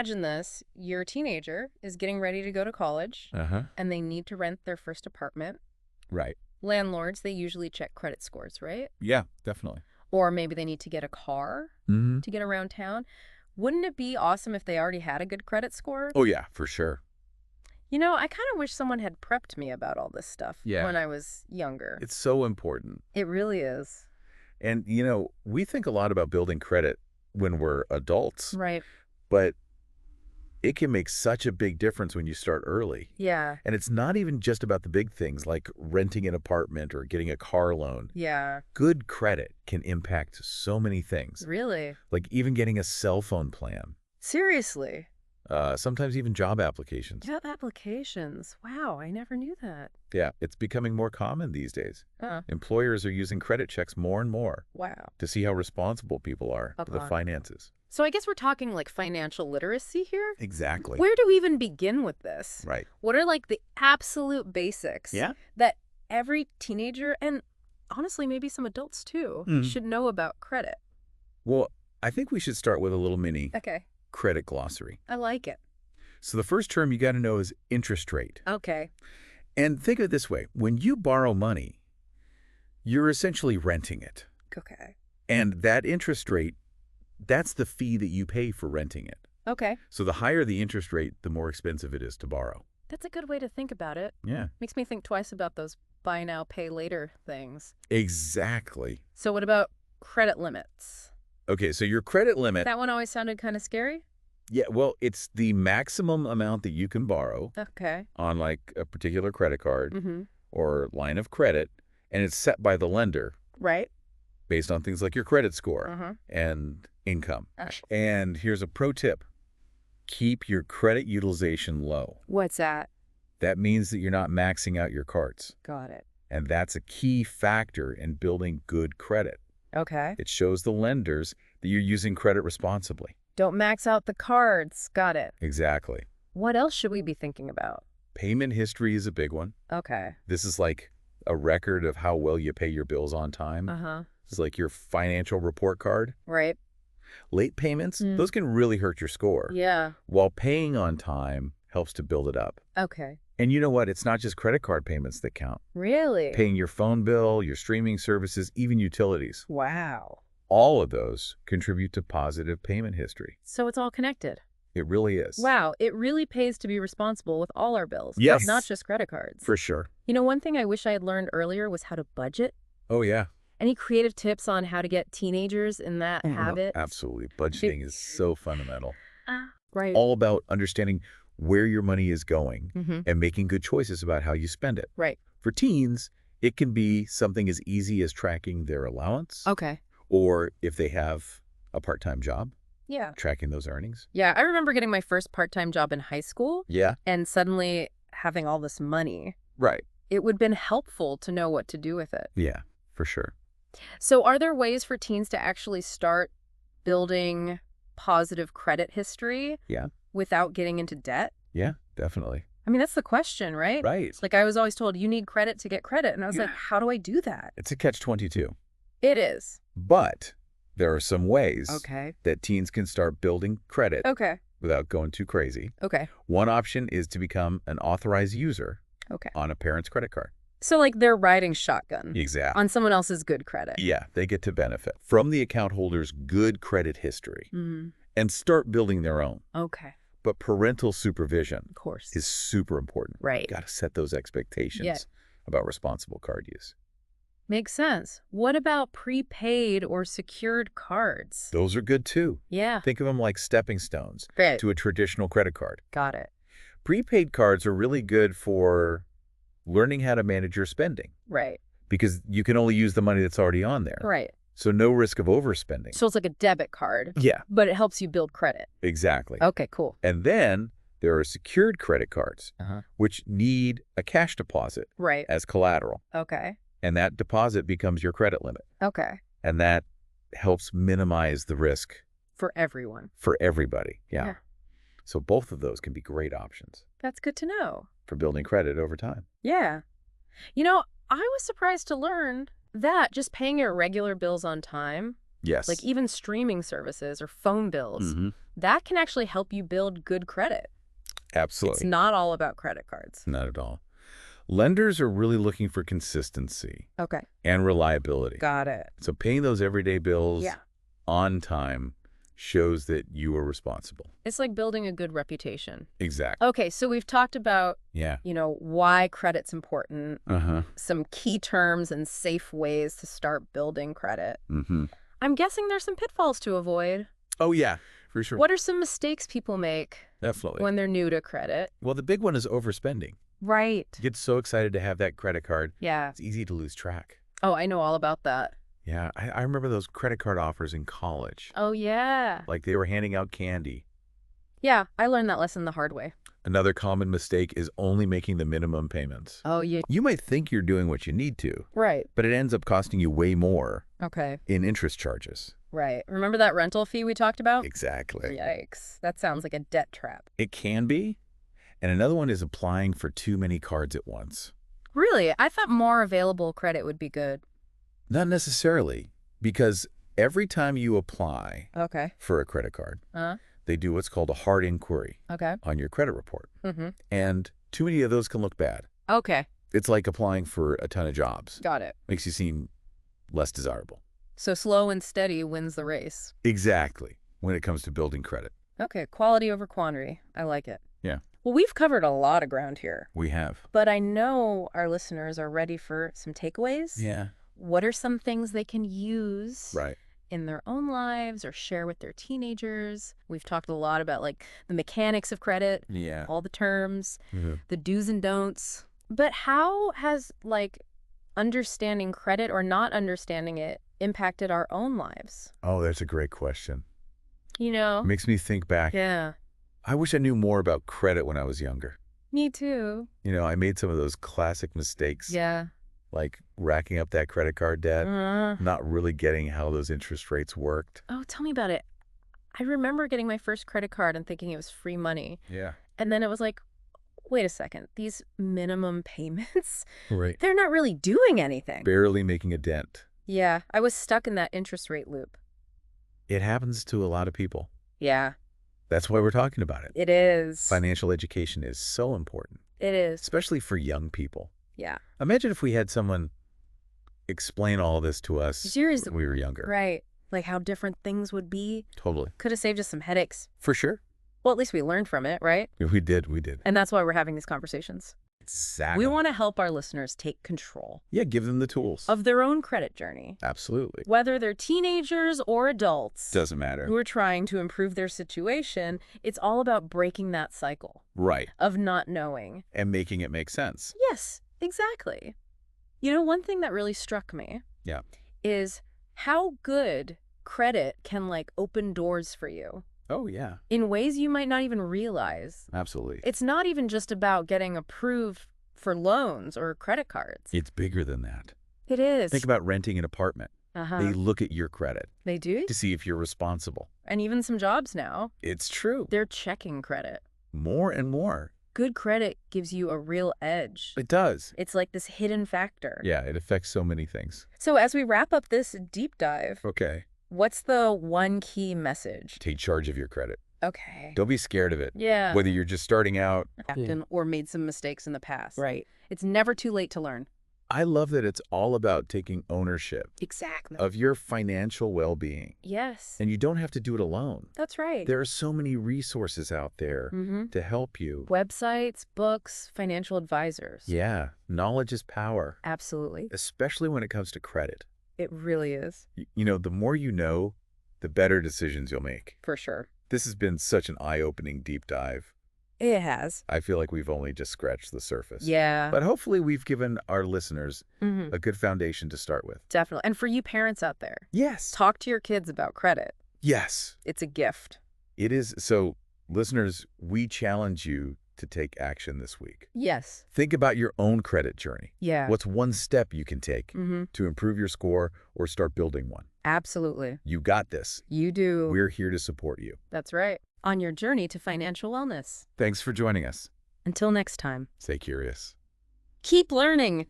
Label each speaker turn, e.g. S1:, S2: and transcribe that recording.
S1: Imagine this. Your teenager is getting ready to go to college, and they need to rent their first apartment.
S2: Right.
S1: Landlords, they usually check credit scores, right?
S2: Yeah, definitely.
S1: Or maybe they need to get a car to get around town. Wouldn't it be awesome if they already had a good credit score?
S2: Oh, yeah, for sure.
S1: You know, I kind of wish someone had prepped me about all this stuff
S2: Yeah.
S1: when I was younger.
S2: It's so important.
S1: It really is.
S2: And, we think a lot about building credit when we're adults,
S1: Right.
S2: but it can make such a big difference when you start early.
S1: Yeah.
S2: And it's not even just about the big things like renting an apartment or getting a car loan.
S1: Yeah.
S2: Good credit can impact so many things,
S1: Really?
S2: like even getting a cell phone plan,
S1: Seriously?
S2: sometimes even job applications.
S1: Job applications. Wow, I never knew that.
S2: Yeah, it's becoming more common these days.
S1: Uh-uh.
S2: Employers are using credit checks more and more
S1: Wow.
S2: to see how responsible people are with the
S1: Uh-huh.
S2: finances.
S1: So I guess we're talking like financial literacy here?
S2: Exactly.
S1: Where do we even begin with this?
S2: Right.
S1: What are like the absolute basics
S2: Yeah.
S1: that every teenager, and honestly maybe some adults too, should know about credit?
S2: Well, I think we should start with a little mini
S1: Okay.
S2: credit glossary.
S1: I like it.
S2: So the first term you got to know is interest rate.
S1: Okay.
S2: And think of it this way. When you borrow money, you're essentially renting it.
S1: Okay.
S2: And that interest rate, that's the fee that you pay for renting it.
S1: Okay.
S2: So the higher the interest rate, the more expensive it is to borrow.
S1: That's a good way to think about it.
S2: Yeah.
S1: Makes me think twice about those buy now, pay later things.
S2: Exactly.
S1: So what about credit limits?
S2: Okay, so your credit limit,
S1: That one always sounded kind of scary.
S2: yeah, well, it's the maximum amount that you can borrow
S1: Okay.
S2: on like a particular credit card
S1: Mm-hmm.
S2: or line of credit, and it's set by the lender
S1: Right.
S2: based on things like your credit score
S1: Uh-huh.
S2: and income. And here's a pro tip. Keep your credit utilization low.
S1: What's that?
S2: That means that you're not maxing out your cards.
S1: Got it.
S2: And that's a key factor in building good credit.
S1: Okay.
S2: It shows the lenders that you're using credit responsibly.
S1: Don't max out the cards. Got it.
S2: Exactly.
S1: What else should we be thinking about?
S2: Payment history is a big one.
S1: Okay.
S2: This is like a record of how well you pay your bills on time.
S1: Uh-huh.
S2: This is like your financial report card.
S1: Right.
S2: Late payments, those can really hurt your score.
S1: Yeah.
S2: While paying on time helps to build it up.
S1: Okay.
S2: And you know what? It's not just credit card payments that count.
S1: Really?
S2: Paying your phone bill, your streaming services, even utilities.
S1: Wow.
S2: All of those contribute to positive payment history.
S1: So it's all connected.
S2: It really is.
S1: Wow. It really pays to be responsible with all our bills.
S2: Yes.
S1: Not just credit cards.
S2: For sure.
S1: You know, one thing I wish I had learned earlier was how to budget.
S2: Oh, yeah.
S1: Any creative tips on how to get teenagers in that habit?
S2: Absolutely. Budgeting is so fundamental.
S1: Right.
S2: All about understanding where your money is going
S1: Mm-hmm.
S2: and making good choices about how you spend it.
S1: Right.
S2: For teens, it can be something as easy as tracking their allowance,
S1: Okay.
S2: or if they have a part-time job,
S1: Yeah.
S2: tracking those earnings.
S1: Yeah. I remember getting my first part-time job in high school
S2: Yeah.
S1: and suddenly having all this money.
S2: Right.
S1: It would have been helpful to know what to do with it.
S2: Yeah, for sure.
S1: So are there ways for teens to actually start building positive credit history
S2: Yeah.
S1: without getting into debt?
S2: Yeah, definitely.
S1: I mean, that's the question, right?
S2: Right.
S1: Like I was always told, you need credit to get credit. And I was
S2: Yeah.
S1: like, how do I do that?
S2: It's a catch-22.
S1: It is.
S2: But there are some ways
S1: Okay.
S2: that teens can start building credit
S1: Okay.
S2: without going too crazy.
S1: Okay.
S2: One option is to become an authorized user
S1: Okay.
S2: on a parent's credit card.
S1: So like they're riding shotgun
S2: Exactly.
S1: on someone else's good credit.
S2: Yeah, they get to benefit from the account holder's good credit history
S1: Mm.
S2: and start building their own.
S1: Okay.
S2: But parental supervision
S1: Of course.
S2: is super important.
S1: Right.
S2: Got to set those expectations
S1: Yeah.
S2: about responsible card use.
S1: Makes sense. What about prepaid or secured cards?
S2: Those are good too.
S1: Yeah.
S2: Think of them like stepping stones
S1: Great.
S2: to a traditional credit card.
S1: Got it.
S2: Prepaid cards are really good for learning how to manage your spending
S1: Right.
S2: because you can only use the money that's already on there.
S1: Right.
S2: So no risk of overspending.
S1: So it's like a debit card,
S2: Yeah,
S1: but it helps you build credit.
S2: exactly.
S1: Okay, cool.
S2: And then there are secured credit cards,
S1: Uh-huh.
S2: which need a cash deposit
S1: Right.
S2: as collateral.
S1: Okay.
S2: And that deposit becomes your credit limit.
S1: Okay.
S2: And that helps minimize the risk
S1: For everyone.
S2: for everybody. Yeah.
S1: Yeah.
S2: So both of those can be great options
S1: That's good to know.
S2: for building credit over time.
S1: Yeah. You know, I was surprised to learn that just paying your regular bills on time,
S2: Yes.
S1: like even streaming services or phone bills,
S2: Mhm.
S1: that can actually help you build good credit. It's
S2: Absolutely.
S1: not all about credit cards.
S2: Not at all. Lenders are really looking for consistency
S1: Okay.
S2: and reliability.
S1: Got it.
S2: So paying those everyday bills
S1: Yeah.
S2: on time shows that you are responsible.
S1: It's like building a good reputation.
S2: Exactly.
S1: Okay, so we've talked about,
S2: Yeah.
S1: why credit's important,
S2: Uh-huh.
S1: some key terms and safe ways to start building credit.
S2: Mm-hmm.
S1: I'm guessing there's some pitfalls to avoid.
S2: Oh, yeah, for sure.
S1: What are some mistakes people make
S2: Definitely.
S1: when they're new to credit?
S2: Well, the big one is overspending.
S1: Right.
S2: You get so excited to have that credit card,
S1: Yeah.
S2: it's easy to lose track.
S1: Oh, I know all about that.
S2: Yeah, I remember those credit card offers in college.
S1: Oh, yeah.
S2: Like they were handing out candy.
S1: Yeah, I learned that lesson the hard way.
S2: Another common mistake is only making the minimum payments.
S1: Oh, yeah.
S2: You might think you're doing what you need to,
S1: Right.
S2: but it ends up costing you way more
S1: Okay.
S2: in interest charges.
S1: Right. Remember that rental fee we talked about?
S2: Exactly.
S1: Yikes. That sounds like a debt trap.
S2: It can be. And another one is applying for too many cards at once.
S1: Really? I thought more available credit would be good.
S2: Not necessarily, because every time you apply
S1: Okay.
S2: for a credit card,
S1: Uh-huh.
S2: they do what's called a hard inquiry
S1: Okay.
S2: on your credit report.
S1: Mm-hmm.
S2: And too many of those can look bad.
S1: Okay.
S2: It's like applying for a ton of jobs.
S1: Got it.
S2: Makes you seem less desirable.
S1: So slow and steady wins the race.
S2: Exactly, when it comes to building credit.
S1: Okay. Quality over quantity. I like it.
S2: Yeah.
S1: Well, we've covered a lot of ground here,
S2: We have.
S1: but I know our listeners are ready for some takeaways.
S2: Yeah.
S1: What are some things they can use
S2: Right.
S1: in their own lives or share with their teenagers? We've talked a lot about like the mechanics of credit,
S2: Yeah.
S1: all the terms,
S2: Mhm.
S1: the do's and don'ts. But how has like understanding credit or not understanding it impacted our own lives?
S2: Oh, that's a great question.
S1: You know?
S2: Makes me think back.
S1: Yeah.
S2: I wish I knew more about credit when I was younger.
S1: Me too.
S2: I made some of those classic mistakes,
S1: Yeah.
S2: like racking up that credit card debt, not really getting how those interest rates worked.
S1: Oh, tell me about it. I remember getting my first credit card and thinking it was free money.
S2: Yeah.
S1: And then it was like, wait a second, these minimum payments,
S2: Right.
S1: they're not really doing anything.
S2: Barely making a dent.
S1: Yeah, I was stuck in that interest rate loop.
S2: It happens to a lot of people.
S1: Yeah,
S2: That's why we're talking about it.
S1: it is.
S2: Financial education is so important,
S1: It is.
S2: especially for young people.
S1: Yeah.
S2: Imagine if we had someone explain all this to us
S1: Seriously.
S2: when we were younger.
S1: Right. Like how different things would be.
S2: Totally.
S1: Could have saved us some headaches.
S2: For sure.
S1: Well, at least we learned from it, right?
S2: We did.
S1: And that's why we're having these conversations.
S2: Exactly.
S1: We want to help our listeners take control
S2: Yeah, give them the tools.
S1: of their own credit journey,
S2: Absolutely.
S1: whether they're teenagers or adults
S2: Doesn't matter.
S1: who are trying to improve their situation. It's all about breaking that cycle
S2: Right.
S1: of not knowing.
S2: And making it make sense.
S1: Yes, exactly. One thing that really struck me
S2: Yeah.
S1: is how good credit can like open doors for you
S2: Oh, yeah.
S1: in ways you might not even realize.
S2: Absolutely.
S1: It's not even just about getting approved for loans or credit cards.
S2: It's bigger than that.
S1: It is.
S2: Think about renting an apartment.
S1: Uh-huh.
S2: They look at your credit
S1: They do.
S2: to see if you're responsible.
S1: And even some jobs now,
S2: It's true.
S1: they're checking credit.
S2: More and more.
S1: Good credit gives you a real edge.
S2: It does.
S1: It's like this hidden factor.
S2: Yeah, it affects so many things.
S1: So as we wrap up this deep dive,
S2: Okay.
S1: what's the one key message?
S2: Take charge of your credit.
S1: Okay.
S2: Don't be scared of it.
S1: Yeah.
S2: Whether you're just starting out.
S1: Captain or made some mistakes in the past.
S3: Right.
S1: It's never too late to learn.
S2: I love that it's all about taking ownership
S1: Exactly.
S2: of your financial well-being.
S1: Yes.
S2: And you don't have to do it alone.
S1: That's right.
S2: There are so many resources out there to help you.
S1: Websites, books, financial advisors.
S2: Yeah, knowledge is power,
S1: Absolutely.
S2: especially when it comes to credit.
S1: It really is.
S2: The more you know, the better decisions you'll make.
S1: For sure.
S2: This has been such an eye-opening deep dive.
S1: It has.
S2: I feel like we've only just scratched the surface.
S1: Yeah.
S2: But hopefully we've given our listeners
S1: Mhm.
S2: a good foundation to start with.
S1: Definitely. And for you parents out there,
S2: Yes.
S1: talk to your kids about credit.
S2: Yes.
S1: It's a gift.
S2: It is. So, listeners, we challenge you to take action this week.
S1: Yes.
S2: Think about your own credit journey.
S1: Yeah.
S2: What's one step you can take
S1: Mm-hmm.
S2: to improve your score or start building one?
S1: Absolutely.
S2: You got this.
S1: You do.
S2: We're here to support you.
S1: That's right. On your journey to financial wellness.
S2: Thanks for joining us.
S1: Until next time.
S2: Stay curious.
S1: Keep learning.